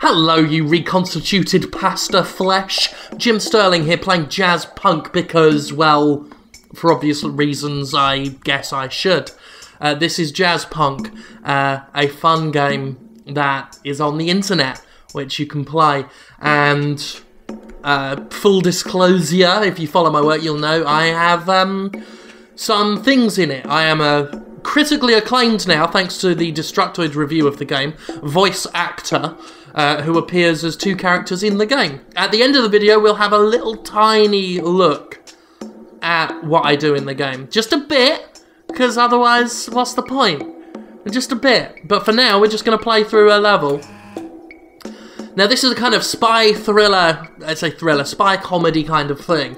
Hello, you reconstituted pasta flesh. Jim Sterling here playing Jazzpunk because, well, for obvious reasons, I guess I should. This is Jazzpunk, a fun game that is on the internet, which you can play. And full disclosure, if you follow my work, you'll know I have some things in it. I am a critically acclaimed now, thanks to the Destructoid review of the game, voice actor, who appears as two characters in the game. At the end of the video, we'll have a little tiny look at what I do in the game. Just a bit, because otherwise, what's the point? Just a bit. But for now, we're just going to play through a level. Now, this is a kind of spy thriller, I'd say thriller, spy comedy kind of thing.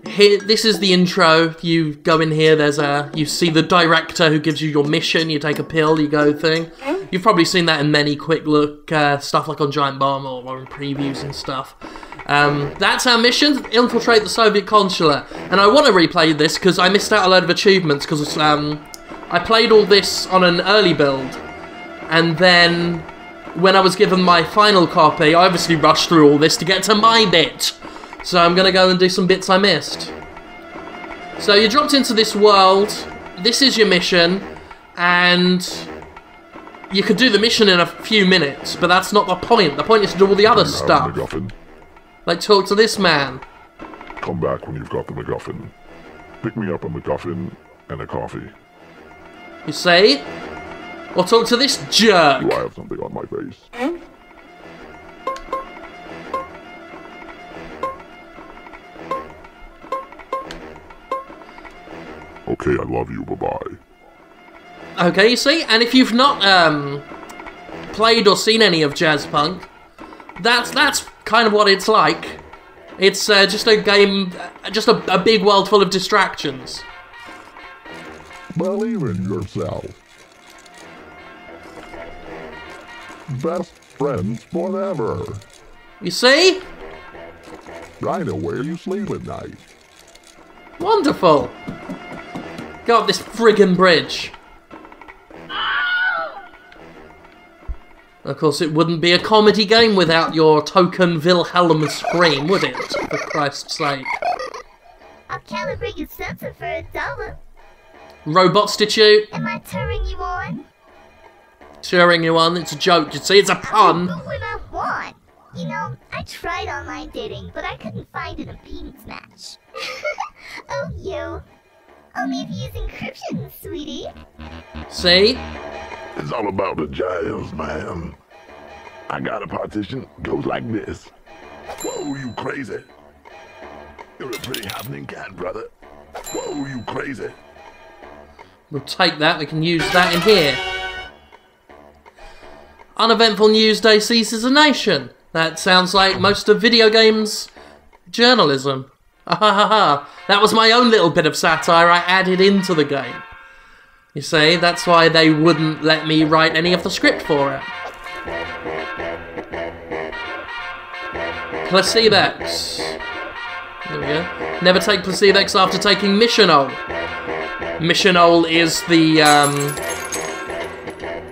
Here, this is the intro. You go in here, you see the director who gives you your mission, you take a pill, you go thing. You've probably seen that in many quick look stuff like on Giant Bomb or in previews and stuff. That's our mission, infiltrate the Soviet consulate. And I want to replay this because I missed out a load of achievements because I played all this on an early build. And then when I was given my final copy, I obviously rushed through all this to get to my bit. So I'm going to go and do some bits I missed. So you dropped into this world, this is your mission, and you could do the mission in a few minutes, but that's not the point. The point is to do all the other stuff. Like talk to this man. Come back when you've got the MacGuffin. Pick me up a MacGuffin and a coffee. You say? Or talk to this jerk. Do I have something on my face? Okay, I love you, bye-bye. Okay, you see? And if you've not played or seen any of Jazzpunk, that's kind of what it's like. It's just a game, just a big world full of distractions. Believe in yourself. Best friends forever. You see? I know where you sleep at night. Wonderful. Go up this friggin' bridge. Of course, it wouldn't be a comedy game without your token Wilhelm scream, would it? For Christ's sake. I'll calibrate your sensor for $1. Robotstitute. Am I turning you on? Cheering you on. It's a joke, you see. It's a pun. I'll do what I want. You know, I tried online dating, but I couldn't find an impedance match. Oh, you. Only if you use encryption, sweetie. See? It's all about the jazz, man. I got a partition. Goes like this. Whoa, you crazy. You're a pretty happening cat, brother. Whoa, you crazy. We'll take that. We can use that in here. Uneventful news day seizes a nation. That sounds like most of video games journalism. Ha ha ha ha. That was my own little bit of satire I added into the game. You see, that's why they wouldn't let me write any of the script for it. Placebex. There we go. Never take Placebex after taking Missionol. Missionol is the,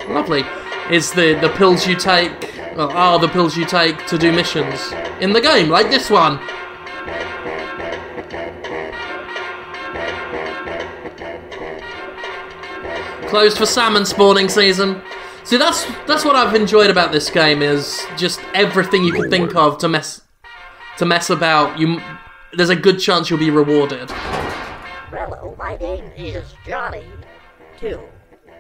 lovely. Is the pills you take, well, are the pills you take to do missions in the game, like this one. Closed for salmon spawning season. See, that's what I've enjoyed about this game, is just everything you can think of to mess about. There's a good chance you'll be rewarded. Hello, my name is Johnny, too.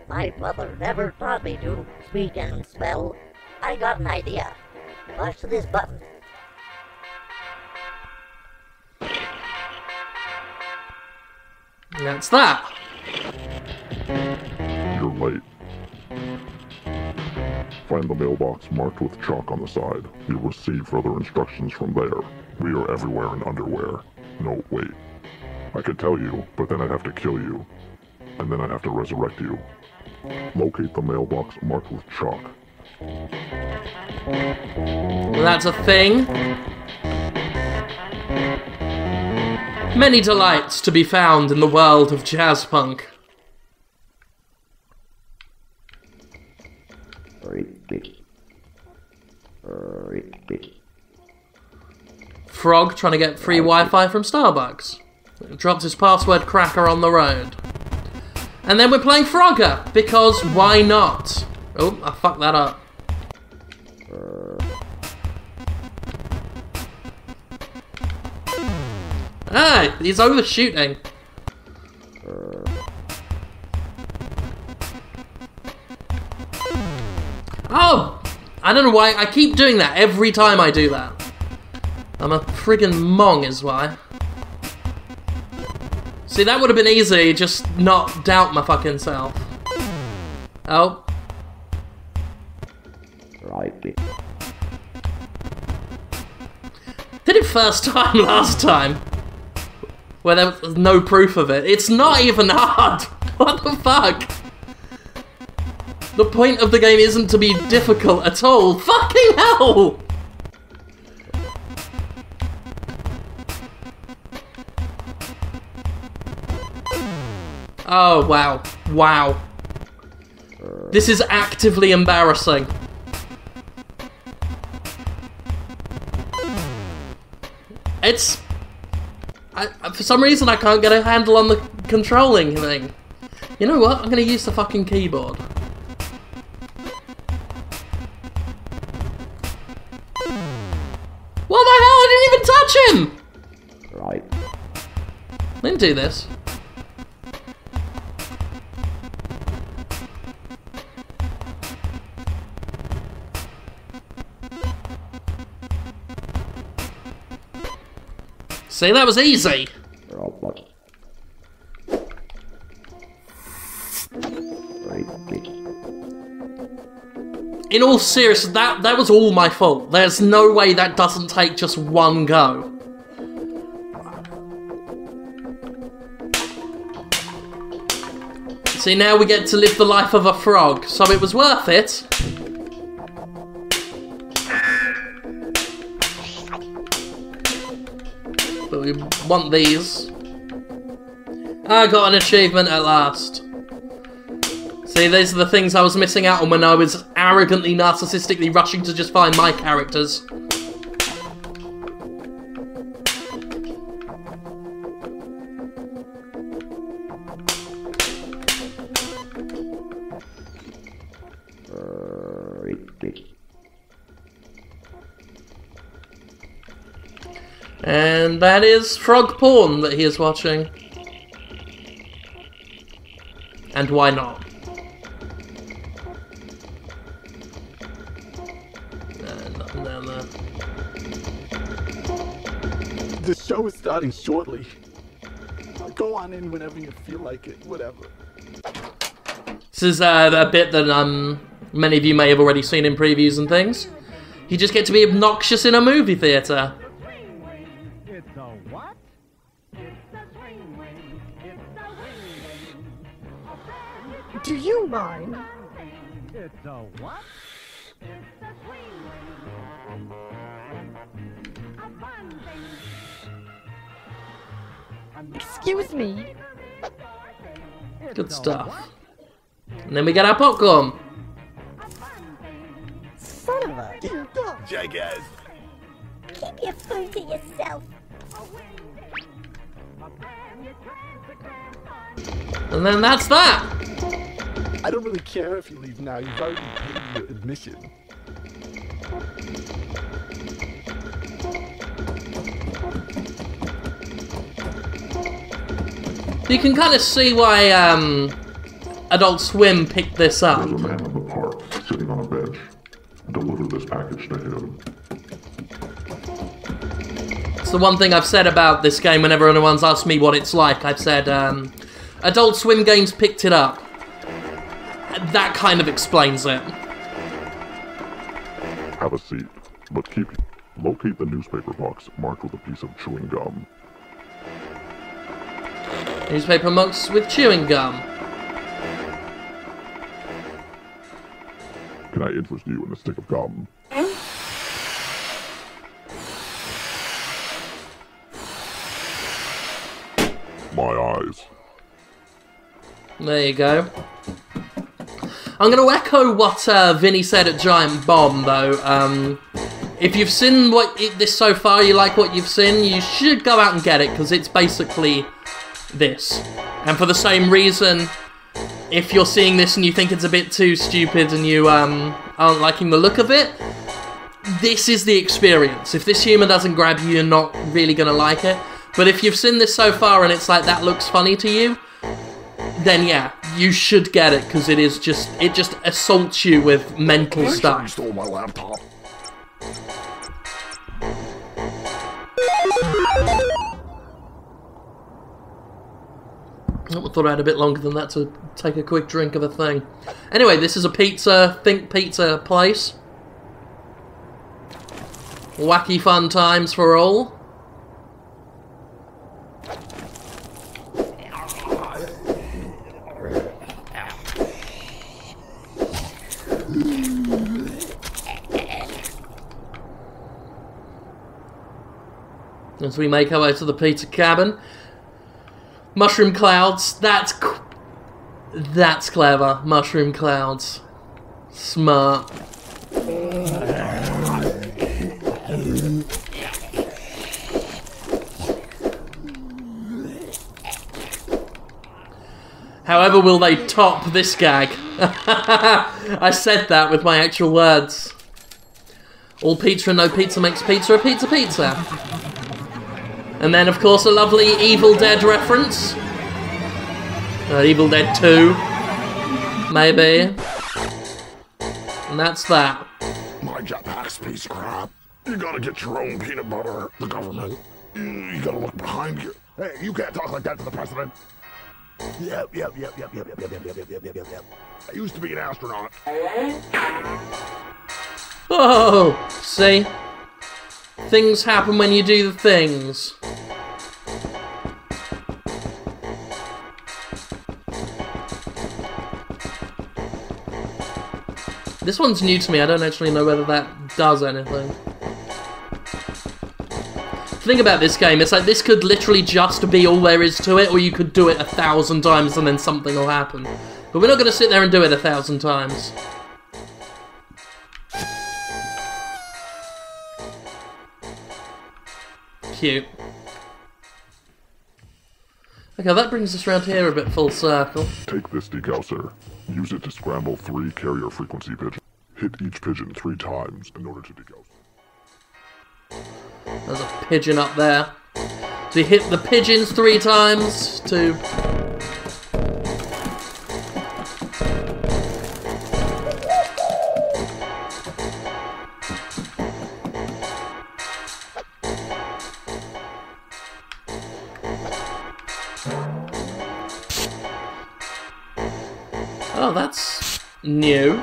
My mother never taught me to speak and spell. I got an idea. Push this button. That's that. You're late. Find the mailbox marked with chalk on the side. You'll receive further instructions from there. We are everywhere in underwear. No, wait. I could tell you, but then I'd have to kill you. And then I'd have to resurrect you. Locate the mailbox marked with chalk. Well, that's a thing. Many delights to be found in the world of Jazzpunk. Frog trying to get free Wi-Fi from Starbucks. Drops his password cracker on the road. And then we're playing Frogger, because why not? Oh, I fucked that up. Ah, he's overshooting. Oh! I don't know why, I keep doing that every time I do that. I'm a friggin' mong is why. See, that would have been easy, just not doubt my fucking self. Oh. Did it first time last time. Where there was no proof of it. It's not even hard! What the fuck? The point of the game isn't to be difficult at all. Fucking hell! Oh, wow. Wow. This is actively embarrassing. It's... for some reason I can't get a handle on the controlling thing. You know what? I'm gonna use the fucking keyboard. What the hell? I didn't even touch him! Right. I didn't do this. See, that was easy! In all seriousness, that was all my fault. There's no way that doesn't take just one go. See, now we get to live the life of a frog, so it was worth it. But we want these. I got an achievement at last. See, these are the things I was missing out on when I was arrogantly, narcissistically rushing to just find my characters. And that is frog porn that he is watching. And why not? Nothing down there. The show is starting shortly. Go on in whenever you feel like it, whatever. This is a bit that many of you may have already seen in previews and things. You just get to be obnoxious in a movie theatre. Do you mind? It's a what? Excuse me. Good stuff. And then we get our popcorn. Son of a jackass. Keep your food to yourself. And then that's that. I don't really care if you leave now. You've already paid your admission. You can kind of see why Adult Swim picked this up. There's a man in the park, sitting on a bench. Deliver this package to him. It's the one thing I've said about this game whenever anyone's asked me what it's like. I've said, Adult Swim Games picked it up. That kind of explains it. Have a seat, but locate the newspaper box marked with a piece of chewing gum. Newspaper monks with chewing gum. Can I interest you in a stick of gum? My eyes. There you go. I'm going to echo what Vinny said at Giant Bomb, though. If you've seen this so far, you like what you've seen, you should go out and get it, because it's basically this. And for the same reason, if you're seeing this and you think it's a bit too stupid and you aren't liking the look of it, this is the experience. If this humour doesn't grab you, you're not really going to like it. But if you've seen this so far and it's like, that looks funny to you, then yeah, you should get it, because it just assaults you with mental stuff. You stole my laptop. I thought I had a bit longer than that to take a quick drink of a thing. Anyway, this is a pizza place. Wacky fun times for all. As we make our way to the pizza cabin. Mushroom clouds. That's clever. Mushroom clouds. Smart. However, will they top this gag? I said that with my actual words. All pizza and no pizza makes pizza a pizza pizza. And then, of course, a lovely Evil Dead reference. Evil Dead 2. Maybe. And that's that. My jetpack's piece of crap. You gotta get your own peanut butter, the government. You gotta look behind you. Hey, you can't talk like that to the president. Yep. I used to be an astronaut. Oh, see? Things happen when you do the things. This one's new to me. I don't actually know whether that does anything. Think about this game. It's like this could literally just be all there is to it, or you could do it 1,000 times and then something will happen. But we're not going to sit there and do it 1,000 times. Cute. Okay, that brings us around here a bit full circle. Take this degausser. Use it to scramble 3 carrier frequency pigeons. Hit each pigeon 3 times in order to degauss. There's a pigeon up there. So you hit the pigeons 3 times to... Oh, that's new.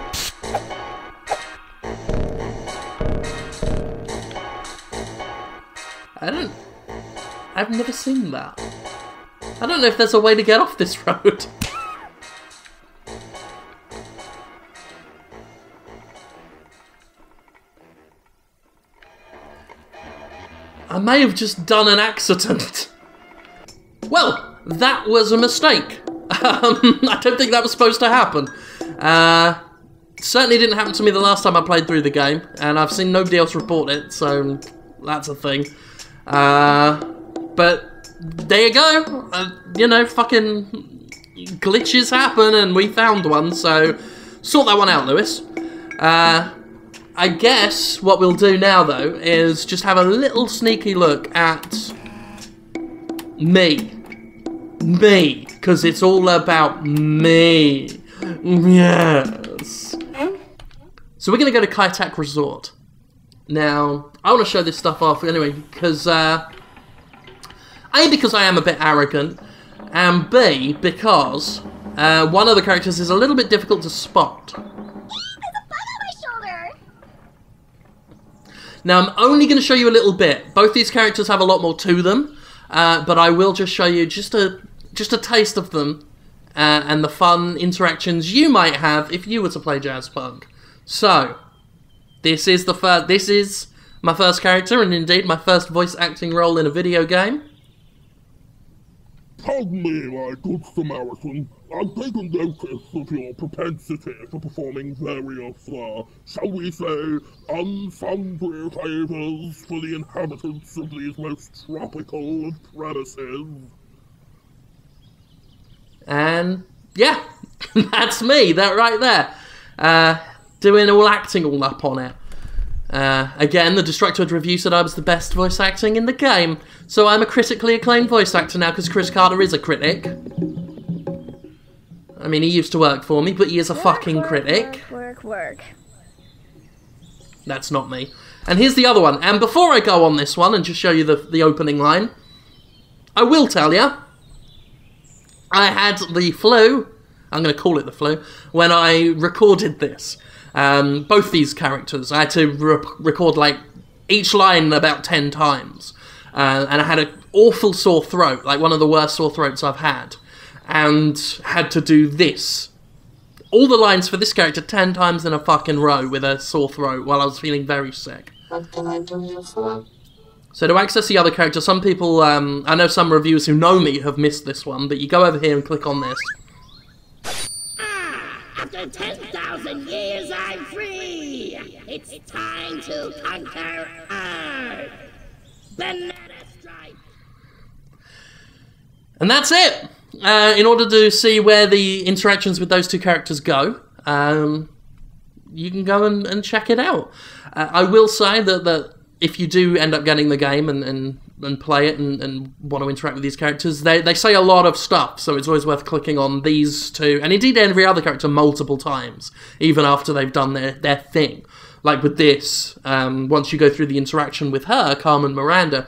I've never seen that. I don't know if there's a way to get off this road. I may have just done an accident. Well, that was a mistake. I don't think that was supposed to happen. Certainly didn't happen to me the last time I played through the game, and I've seen nobody else report it, so that's a thing. But there you go. You know, fucking glitches happen, and we found one, so sort that one out, Lewis. I guess what we'll do now, though, is just have a little sneaky look at me. Me, because it's all about me. Yes. So we're going to go to Kaitak Resort. Now, I want to show this stuff off anyway, because, A, because I am a bit arrogant, and B, because one of the characters is a little bit difficult to spot. There's a bug on my shoulder! Now, I'm only going to show you a little bit. Both these characters have a lot more to them, but I will just show you just a taste of them, and the fun interactions you might have if you were to play Jazzpunk. So, this is my first character, and indeed my first voice acting role in a video game. Hug me, my good Samaritan. I've taken notice of your propensity for performing various, shall we say, unsundry favours for the inhabitants of these most tropical of premises. And, yeah, that's me, that right there. Doing all acting all up on it. Again, the Destructoid review said I was the best voice acting in the game, so I'm a critically acclaimed voice actor now because Chris Carter is a critic. I mean, he used to work for me, but he is a fucking critic. Work. That's not me. And here's the other one. And before I go on this one and just show you the opening line, I will tell you, I had the flu, I'm going to call it the flu, when I recorded this. Both these characters, I had to record like each line about 10 times. And I had an awful sore throat, like one of the worst sore throats I've had. And had to do this. All the lines for this character 10 times in a fucking row with a sore throat while I was feeling very sick. What can I do you for? So to access the other character, some people, I know some reviewers who know me have missed this one, but you go over here and click on this. After 10,000 years, I'm free! It's time to conquer Earth! Banana Strike! And that's it! In order to see where the interactions with those two characters go, you can go and check it out. I will say that if you do end up getting the game and play it and want to interact with these characters, they say a lot of stuff, so it's always worth clicking on these two, and indeed every other character multiple times, even after they've done their thing. Like with this, once you go through the interaction with her, Carmen Miranda,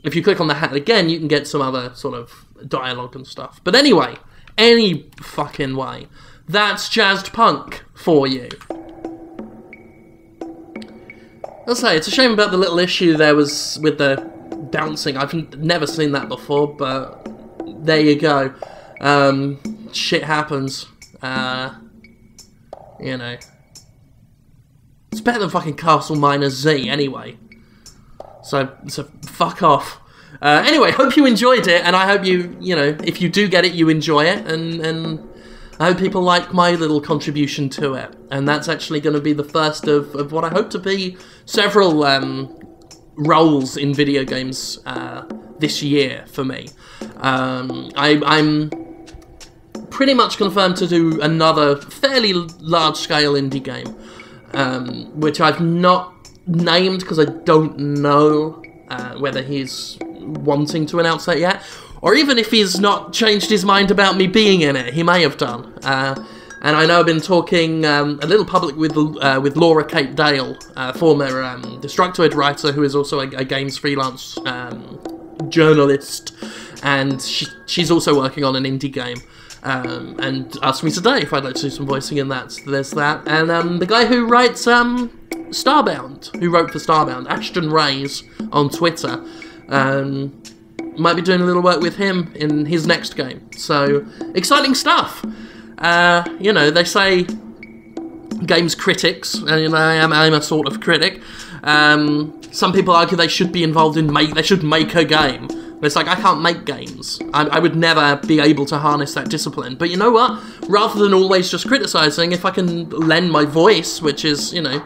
if you click on the hat again, you can get some other sort of dialogue and stuff. But anyway, any fucking way, that's Jazzpunk for you. I'll say, it's a shame about the little issue there was with the bouncing. I've never seen that before, but there you go. Shit happens. You know. It's better than fucking Castle Miners Z, anyway. So fuck off. Anyway, hope you enjoyed it, and I hope you know, if you do get it, you enjoy it, and I hope people like my little contribution to it. And that's actually going to be the first of what I hope to be several roles in video games this year for me. I'm pretty much confirmed to do another fairly large-scale indie game, which I've not named because I don't know whether he's wanting to announce that yet, or even if he's not changed his mind about me being in it. He may have done. And I know I've been talking a little public with Laura Kate Dale, former Destructoid writer who is also a games freelance journalist, and she's also working on an indie game. And asked me today if I'd like to do some voicing in that, so there's that. And the guy who writes Starbound, who wrote for Starbound, Ashton Rays on Twitter, might be doing a little work with him in his next game. So, exciting stuff! You know, they say games critics, and you know, I'm a sort of critic. Some people argue they should be involved in they should make a game. But it's like, I can't make games. I would never be able to harness that discipline. But you know what? Rather than always just criticising, if I can lend my voice, which is, you know,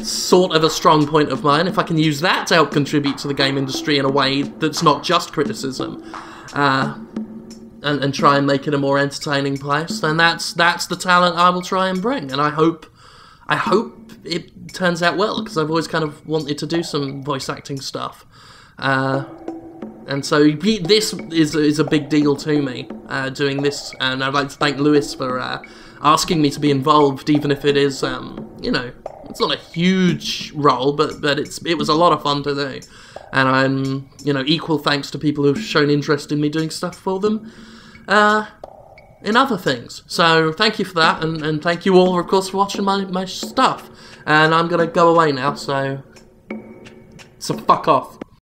sort of a strong point of mine, if I can use that to help contribute to the game industry in a way that's not just criticism, and try and make it a more entertaining place, then that's the talent I will try and bring. And I hope it turns out well, because I've always kind of wanted to do some voice acting stuff. And so this is a big deal to me, doing this, and I'd like to thank Lewis for asking me to be involved, even if it is, you know, it's not a huge role, but it was a lot of fun to do. And I'm, you know, equal thanks to people who've shown interest in me doing stuff for them in other things. So thank you for that, and thank you all, of course, for watching my stuff. And I'm going to go away now, so fuck off.